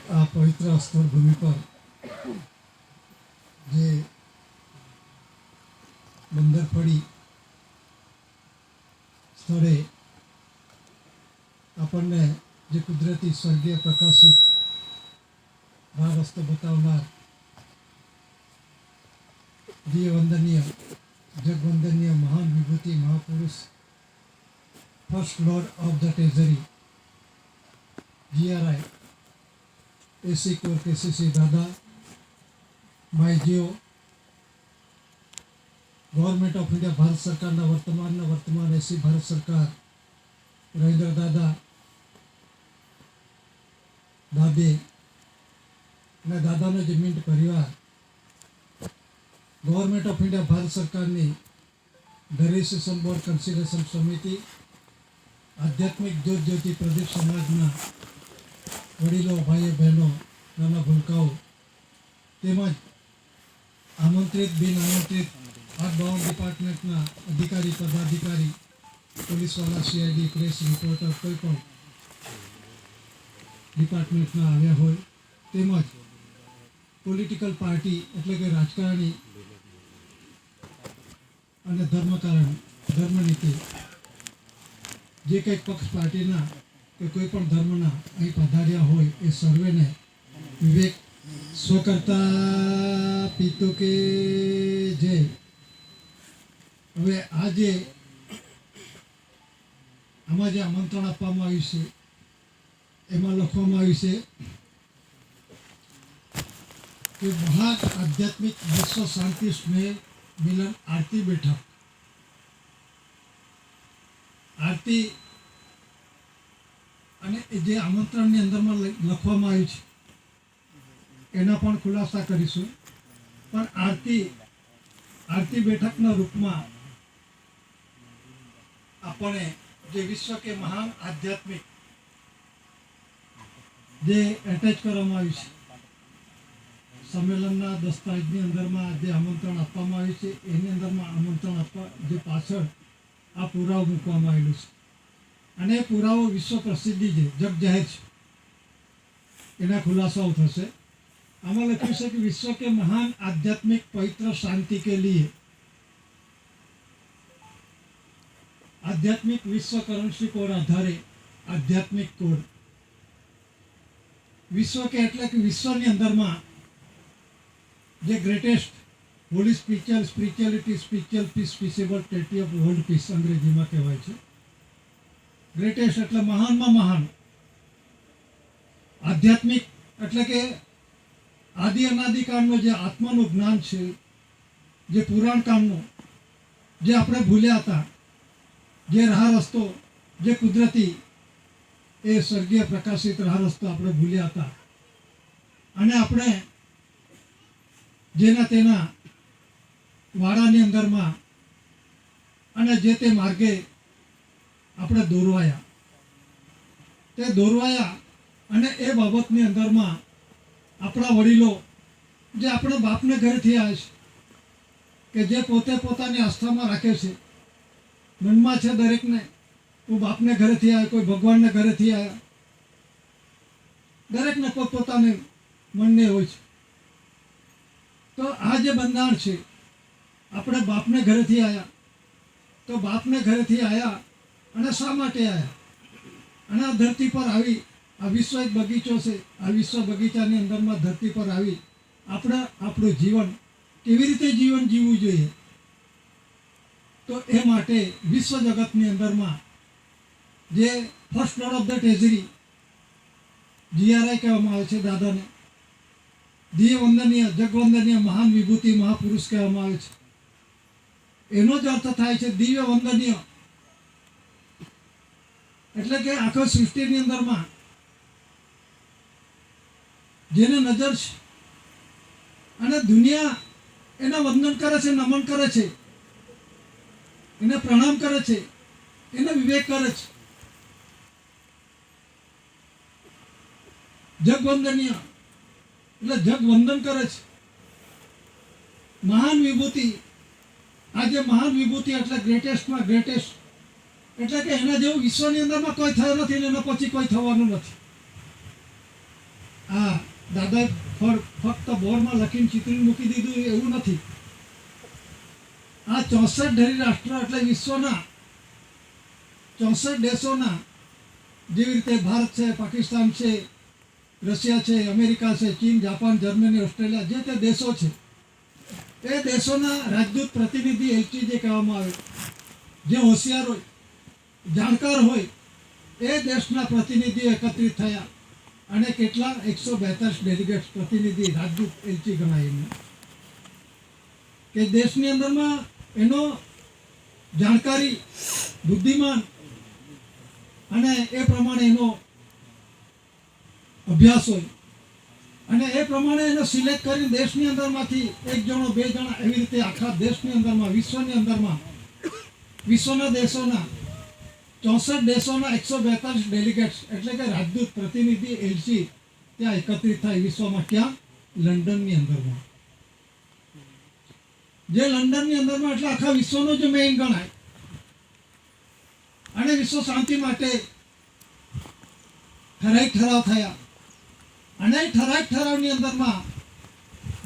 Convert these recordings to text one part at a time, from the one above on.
આ પવિત્ર સ્થળ ભૂમિ પર જે બંદર પડી સ્થળે આપણને જે કુદરતી સ્વર્ગીય પ્રકાશિત આ રસ્તો બતાવનાર દિવ્ય વંદનીય જગવંદનીય મહાન વિભૂતિ મહાપુરુષ first lord of the treasury GRI એસી કોર કેસીસી દાદા માયજીઓ ગવર્મેન્ટ ઓફ ઇન્ડિયા ભારત સરકારના વર્તમાન એસી ભારત સરકાર રવિન્દ્ર દાદા દાદે અને દાદાનો જે મિન્ટ પરિવાર ગવર્મેન્ટ ઓફ ઇન્ડિયા ભારત સરકારની ડેરિસેશન બોર્ડ કન્સિડરેશન સમિતિ આધ્યાત્મિક જ્યોતિ પ્રદીપ સમાજના વડીલો ભાઈઓ બહેનો નાના ભૂલકાઓ તેમજ આમંત્રિત બિન આમંત્રિત આ બાઉન્ડ ડિપાર્ટમેન્ટના અધિકારી પદાધિકારી પોલીસવાળા CID પ્રેસ રિપોર્ટર કોઈ પણ ડિપાર્ટમેન્ટના આવ્યા હોય તેમજ પોલિટિકલ પાર્ટી એટલે કે રાજકારણી અને ધર્મનીતિ જે કંઈક પક્ષ પાર્ટીના કે કોઈ પણ ધર્મના અહીં પધાર્યા હોય એ સર્વેને વિવેક સ્વકર્તા પિતો કે જય. હવે આજે આમાં જે આમંત્રણ આપવામાં આવ્યું છે એમાં લખવામાં આવ્યું છે કે મહાન આધ્યાત્મિક વિશ્વ શાંતિ સ્નેહ મિલન આરતી બેઠક. આરતી અને જે આમંત્રણની અંદરમાં લખવામાં આવ્યું છે એના પણ ખુલાસા કરીશું. પણ આરતી બેઠકના રૂપમાં આપણે જે વિશ્વ કે મહાન આધ્યાત્મિક જે એટેચ કરવામાં આવ્યું છે સંમેલનના દસ્તાવેજની અંદરમાં જે આમંત્રણ આપવામાં આવ્યું છે એની અંદરમાં આમંત્રણ આપવા જે પાછળ આ પુરાવો મૂકવામાં આવેલું છે અને એ પુરાવો વિશ્વ પ્રસિદ્ધિ છે, જગ જાહેર છે, એના ખુલાસાઓ થશે. આમાં લખ્યું છે કે વિશ્વ કે મહાન आध्यात्मिक पवित्र शांति के लिए आध्यात्मिक विश्व करंसी कोड आधारे आध्यात्मिक कोड विश्व के એટલે કે વિશ્વની અંદરમાં જે greatest holy spirituality spiritual peace peaceable treaty of world peace અંગ્રેજીમાં કહેવાય છે. ગ્રેટેસ્ટ એટલે મહાનમાં મહાન, આધ્યાત્મિક એટલે કે આદિ અનાદિકાળનો જે આત્માનું જ્ઞાન છે, જે પુરાણ કાળનો જે આપણે ભૂલ્યા હતા, જે રાહ રસ્તો જે કુદરતી એ સ્વર્ગીય પ્રકાશિત રાહ રસ્તો આપણે ભૂલ્યા હતા અને આપણે જેના તેના વાડાની અંદરમાં અને જે તે માર્ગે આપણે દોરવાયા અને એ બાબતની અંદરમાં આપણા વડીલો જે આપણા બાપને ઘરેથી આવ્યા છે કે જે પોતે પોતાની આસ્થામાં રાખે છે, મનમાં છે દરેકને કોઈ બાપને ઘરેથી આવ્યા, કોઈ ભગવાનને ઘરેથી આવ્યા, દરેકને પોતપોતાને મનને હોય છે. તો આ જે બંધારણ છે આપણે બાપને ઘરેથી આવ્યા, તો બાપને ઘરેથી આવ્યા અને શા માટે આવ્યા અને આ ધરતી પર આવી આ વિશ્વ એક બગીચો છે, આ વિશ્વ બગીચાની અંદરમાં ધરતી પર આવી આપણે આપણું જીવન કેવી રીતે જીવન જીવવું જોઈએ. તો એ માટે વિશ્વ જગતની અંદરમાં જે first lord of the treasury GRI કહેવામાં આવે છે દાદાને, દિવ્ય વંદનીય જગવંદનીય મહાન વિભૂતિ મહાપુરુષ કહેવામાં આવે છે. એનો જ અર્થ થાય છે દિવ્ય વંદનીય એટલે કે આખા સૃષ્ટિની અંદરમાં જેને નજર છે અને દુનિયા એને વંદન કરે છે, નમન કરે છે, એને પ્રણામ કરે છે, એને વિવેક કરે છે. જગવંદનીય એટલે જગવંદન કરે છે. મહાન વિભૂતિ, આજે મહાન વિભૂતિ એટલે ગ્રેટેસ્ટમાં ગ્રેટેસ્ટ એટલે કે એના જેવું વિશ્વની અંદરમાં કોઈ થયો નથી ને એના પછી કોઈ થવાનું નથી. આ દાદાએ ફક્ત બોર્ડમાં લખીને ચિત્રી મૂકી દીધું એવું નથી. આ 64 ધરી રાષ્ટ્ર એટલે વિશ્વના 64 દેશોના, જેવી રીતે ભારત છે, પાકિસ્તાન છે, રશિયા છે, અમેરિકા છે, ચીન, જાપાન, જર્મની, ઓસ્ટ્રેલિયા, જે તે દેશો છે એ દેશોના રાજદૂત, પ્રતિનિધિ, એલચી જે કહેવામાં આવે, જે હોશિયાર હોય, જાણકાર હોય, એ દેશના પ્રતિનિધિ એકત્રિત થયા અને કેટલા 142 ડેલિગેટ્સ, પ્રતિનિધિ, રાજદૂત, એલચી ગણાય કે દેશની અંદરમાં એનો જાણકારી, બુદ્ધિમાન અને એ પ્રમાણે એનો અભ્યાસ હોય અને એ પ્રમાણે એને સિલેક્ટ કરીને દેશની અંદરમાંથી 1 જણો 2 જણા એવી રીતે આખા દેશની અંદરમાં, વિશ્વની અંદરમાં, વિશ્વના દેશોના 64 દેશોના 142 ડેલિગેટ્સ એટલે કે રાજદૂત, પ્રતિનિધિ, એલચી ત્યાં એકત્રિત થાય વિશ્વમાં. ક્યાં? લંડનની અંદરમાં. જે લંડનની અંદરમાં એટલે આખા વિશ્વનો જ મેઇન ગણાય. અને વિશ્વ શાંતિ માટે ઠરાવ થયા અને ઠરાવની અંદરમાં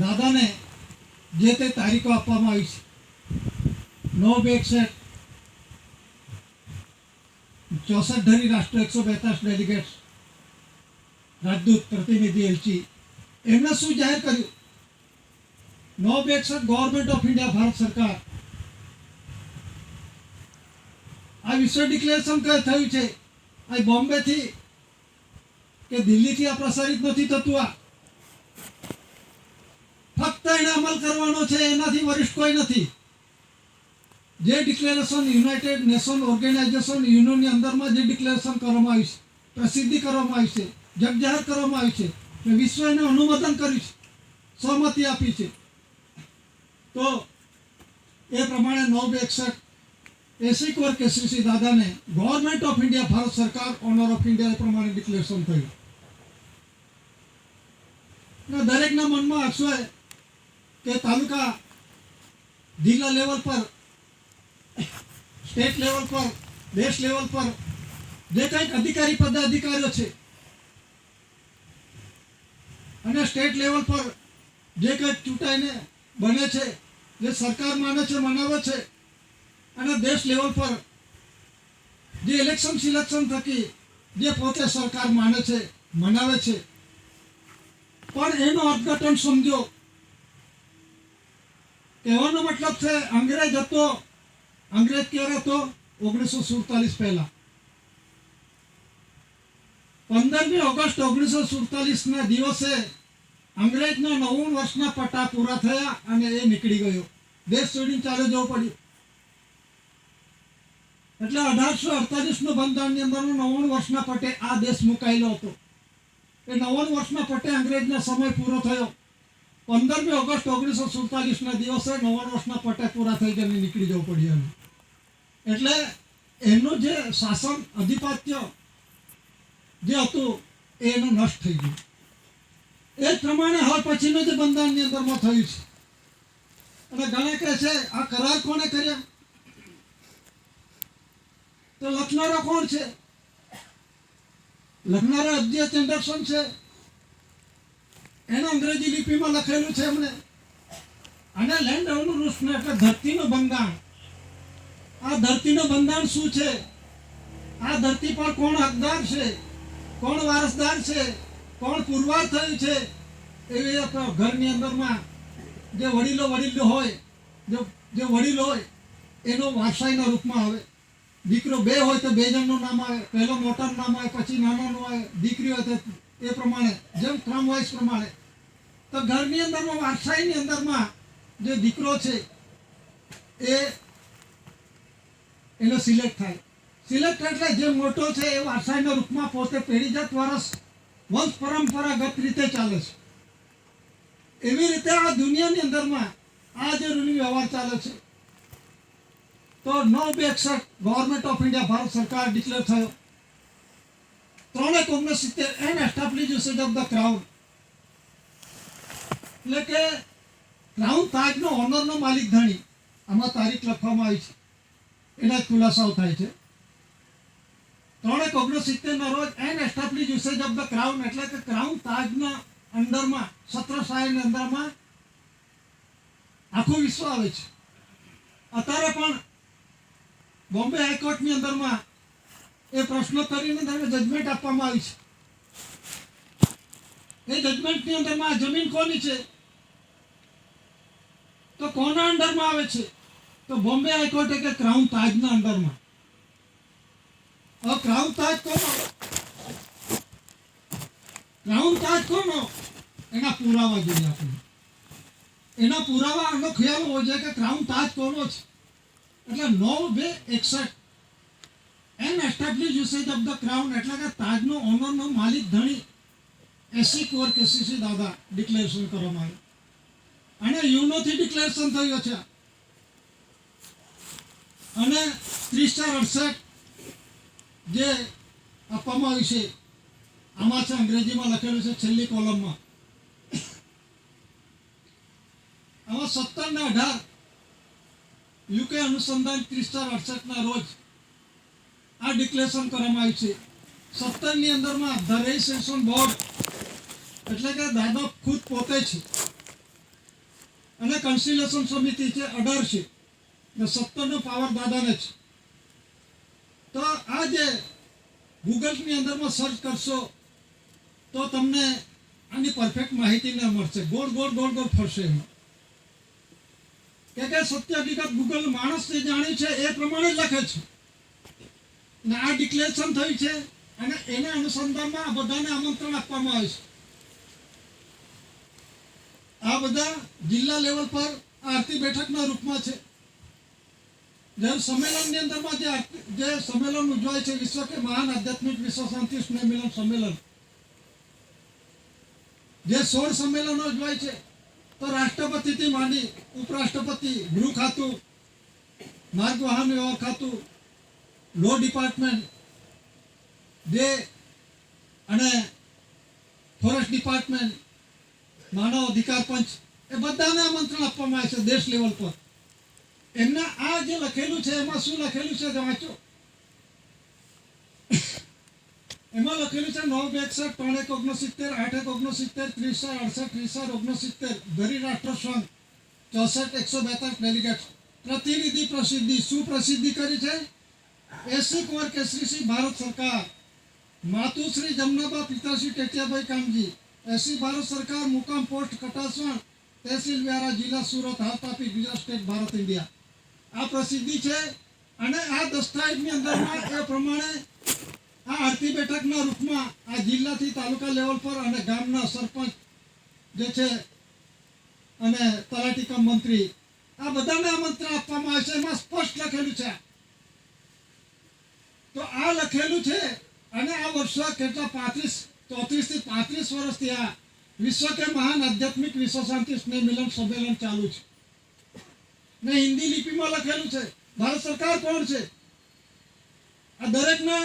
દાદાને જે તે તારીખો આપવામાં આવી છે. નો બેકસેટ 64 ધરી રાષ્ટ્ર, 142 ડેલિગેટ્સ, રાજદૂત, પ્રતિનિધિ, એલચી, એમને શું જાહેર કર્યું? નો બેકસેટ ગવર્મેન્ટ ઓફ ઇન્ડિયા, ભારત સરકાર. આ વિશ્વ ડિક્લેરેશન થયું છે. આ બોમ્બેથી કે દિલ્હીથી આ પ્રસારિત નથી થતું. આ ફક્ત એને અમલ કરવાનો છે, એનાથી વરિષ્ઠ કોઈ નથી. જે ડિક્લેરેશન યુનાઇટેડ નેશન ઓર્ગેનાઇઝેશન યુનિયનની અંદરમાં જે ડિક્લેરેશન કરવામાં આવી છે, પ્રસિદ્ધિ કરવામાં આવી છે, જગજાહેર કરવામાં આવી છે, વિશ્વ એને અનુમોદન કર્યું છે, સહમતિ આપી છે, તો એ પ્રમાણે 961 એસી કોર કેસરી દાદાને ગવર્મેન્ટ ઓફ ઇન્ડિયા, ભારત સરકાર, ઓનર ઓફ ઇન્ડિયા એ પ્રમાણે ડિક્લેરેશન થયું. દરેકના મનમાં હશે કે તાલુકા, જિલ્લા લેવલ પર, સ્ટેટ લેવલ પર, દેશ લેવલ પર જે કંઈક અધિકારી પદાધિકારીઓ છે અને સ્ટેટ લેવલ પર જે કંઈક ચૂંટાઈને બને છે, જે સરકાર માને છે, મનાવે છે, અને દેશ લેવલ પર જે ઇલેક્શન સિલેક્શન થકી જે પોતે સરકાર માને છે, મનાવે છે, પણ એનો અર્થઘટન સમજો. કહેવાનો મતલબ છે અંગ્રેજ ક્યારે હતો? 1947 પહેલા. 15મી ઓગસ્ટ 1947 ના દિવસે અંગ્રેજના 90 વર્ષના પટ્ટા પૂરા થયા અને એ નીકળી ગયો. દેશ છોડીને ચાલે જવું પડ્યું. એટલે 1848 બંધારણની અંદર 90 વર્ષના પટ્ટે આ દેશ મુકાયેલો હતો. એ 90 વર્ષના પટ્ટે અંગ્રેજનો સમય પૂરો થયો. 15મી ઓગસ્ટ 1947 ના દિવસે 90 વર્ષના પટ્ટે પૂરા થઈ ગયા, નીકળી જવું પડ્યું. એટલે એનું જે શાસન, અધિપત્ય જે હતું એનું નષ્ટ થઈ ગયું. એ જ પ્રમાણે હવે પછીનું જે બંધારણની અંદરમાં થયું છે. અને ઘણા કહે છે આ કરાર કોને કર્યા? તો લખનારો કોણ છે? લખનારો એફજી એન્ડરસન છે. એનું અંગ્રેજી લિપિમાં લખેલું છે એમણે. અને લેન્ડ અનુરૂષણ એટલે ધરતીનું બંધારણ. આ ધરતીનું બંધારણ શું છે? આ ધરતી પર કોણ હકદાર છે, કોણ વારસદાર છે, કોણ પુરવાર થયું છે, એવી ઘરની અંદરમાં જે વડીલો હોય, જે વડીલો હોય એનો વારસાઈના રૂપમાં આવે. દીકરો 2 હોય તો 2 જણનું નામ આવે, પહેલો મોટાનું નામ આવે, પછી નાનાનું આવે, દીકરી હોય તો એ પ્રમાણે, જેમ ક્રમ વાઇઝ પ્રમાણે. તો ઘરની અંદરમાં વારસાઈની અંદરમાં જે દીકરો છે એનો સિલેક્ટ થાય. સિલેક્ટ એટલે જે મોટો છે એ વારસાઈના રૂપમાં પોતે પેઢીજાત વારસ વંશ પરંપરાગત રીતે ચાલે છે. એવી રીતે આ દુનિયાની અંદરમાં આ જે રૂઢિ વ્યવહાર ચાલે છે. તો 962 ગવર્મેન્ટ ઓફ ઇન્ડિયા, ભારત સરકાર ડિક્લેર થયો. 369 and establish usage of the crown. એટલે કે ક્રાઉન તાજનો ઓનરનો માલિક ધણી. આમાં તારીખ લખવામાં આવી છે, એના ખુલાસાઓ થાય છે. 369 ના રોજ and establish usage of the crown એટલે કે ક્રાઉન તાજના અંદરમાં છત્રસાયની અંદરમાં આખું વિશ્વ આવે છે. અત્યારે પણ બોમ્બે હાઈકોર્ટની અંદરમાં એ પ્રશ્નોત્તરીની અંદર જજમેન્ટ આપવામાં આવી છે. એ જજમેન્ટની અંદરમાં આ જમીન કોની છે તો કોના અંડરમાં આવે છે તો બોમ્બે હાઈકોર્ટે કે ક્રાઉન તાજના અંડરમાં. હવે ક્રાઉન તાજ કોનો, ક્રાઉન તાજ કોનો, એના પુરાવા જોઈએ આપણે. એના પુરાવા આનો ખ્યાલ હોવો જોઈએ કે ક્રાઉન તાજ કોનો છે. એટલે 9/2/61 an establish usage of the crown એટલે કે તાજનો ઓનરનો માલિક ધણી એસી કોર કેસીસી દાદા ડિક્લેરેશન કરવામાં આવ્યું અને યુનોથી ડિક્લેરેશન થયું છે. અને 30/68 જે આપવામાં આવ્યું છે આમાં છે અંગ્રેજીમાં લખેલું છે છેલ્લી કોલમમાં. આમાં 17 ને 18 યુકે અનુસંધાન 30/68 રોજ આ ડિક્લેરેશન કરવામાં આવ્યું છે. 17 ની અંદરમાં ધ રજિસ્ટ્રેશન બોર્ડ એટલે કે દાદા ખુદ પોતે છે અને કન્સિલેશન સમિતિ છે 18 છે ને 17 નો પાવર દાદાને છે. તો આ જે ગૂગલની અંદરમાં સર્ચ કરશો તો તમને આની પરફેક્ટ માહિતી ન મળશે. ગોળ ગોળ ગોળ ગોળ ફરશે એમાં કે સત્ય હકીકત ગૂગલ માણસ જે જાણી છે એ પ્રમાણે જ લખે છે ને આ ડિક્લેરેશન થયું છે અને એના અનુસંધાનમાં આ બધાને આમંત્રણ આપવામાં આવે છે. આ બધા જિલ્લા લેવલ પર આરતી બેઠકના રૂપમાં છે. જ્યારે સંમેલનની અંદરમાં જે સંમેલન ઉજવાય છે વિશ્વ કે મહાન આધ્યાત્મિક વિશ્વ શાંતિ સ્નેહ મિલન સંમેલન, જે 16 સંમેલનો ઉજવાય છે તો રાષ્ટ્રપતિથી માંડી ઉપરાષ્ટ્રપતિ, ગૃહ ખાતું, માર્ગ વાહન વ્યવહાર ખાતું, લો ડિપાર્ટમેન્ટ જે અને ફોરેસ્ટ ડિપાર્ટમેન્ટ, માનવ અધિકાર પંચ એ બધાને આમંત્રણ આપવામાં આવે છે દેશ લેવલ પર. એમના આ જે લખેલું છે એમાં શું લખેલું છે વાંચો. એમાં લખેલું છે 9/61 3/1/69 8/1/69 30/68 30/69 ધરી રાષ્ટ્ર સંઘ 64 142 ડેલિગેટ પ્રતિનિધિ પ્રસિદ્ધિ શું પ્રસિદ્ધિ કરી છે. એસી કુંવર કેસરીસિંહ ભારત સરકાર, માતુશ્રી જમનાબા પિતાશ્રી ટેટિયાભાઈ કામજી, એસી ભારત સરકાર, મુકામ પોસ્ટ કટાસણ, તહેસીલ વ્યારા, જિલ્લા સુરત, હાલ તાપી, ગુજરાત સ્ટેટ, ભારત ઇન્ડિયા. આ પ્રસિદ્ધિ છે અને આ દસ્તાવેજની અંદરમાં એ પ્રમાણે આ આરતી બેઠકના રૂપમાં આ જિલ્લાથી તાલુકા લેવલ પર અને ગામના સરપંચ જે છે અને તલાટી કમ મંત્રી આ બધાને આમંત્રણ આપવામાં આવે છે. એમાં સ્પષ્ટ લખેલું છે. તો આ લખેલું છે અને આ વર્ષો કેટલા 34 થી 35 વર્ષથી આ વિશ્વ કે મહાન આધ્યાત્મિક વિશ્વ શાંતિ સ્નેહ મિલન સંમેલન ચાલુ છે ને હિન્દી લિપિમાં લખેલું છે. ભારત સરકાર કોણ છે આ દરેકને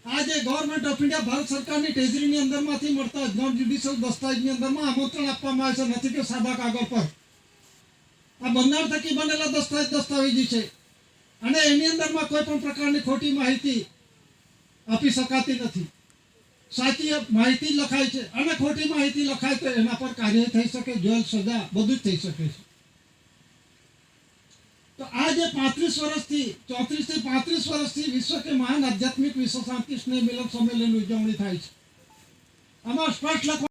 આ જે ગવર્મેન્ટ ઓફ ઇન્ડિયા ભારત સરકારની ટ્રેઝરીની અંદરમાંથી મળતા નોન જ્યુડિશિયલ દસ્તાવેજની અંદરમાં આમંત્રણ આપવામાં આવે છે. નથી કે સાદા કાગળ પર. આ બંધારણ થકી બનેલા દસ્તાવેજી છે અને એની અંદરમાં કોઈ પણ પ્રકારની ખોટી માહિતી આપી શકાતી નથી. સાચી માહિતી લખાય છે અને ખોટી માહિતી લખાય તો એના પર કાર્ય થઈ શકે, જેલ, સજા બધું જ થઈ શકે છે. તો આ જે 34 થી 35 વર્ષથી વિશ્વ કે મહાન આધ્યાત્મિક વિશ્વ શાંતિ સ્નેહ મિલન સંમેલનની ઉજવણી થાય છે. આમાં સ્પષ્ટ લખવા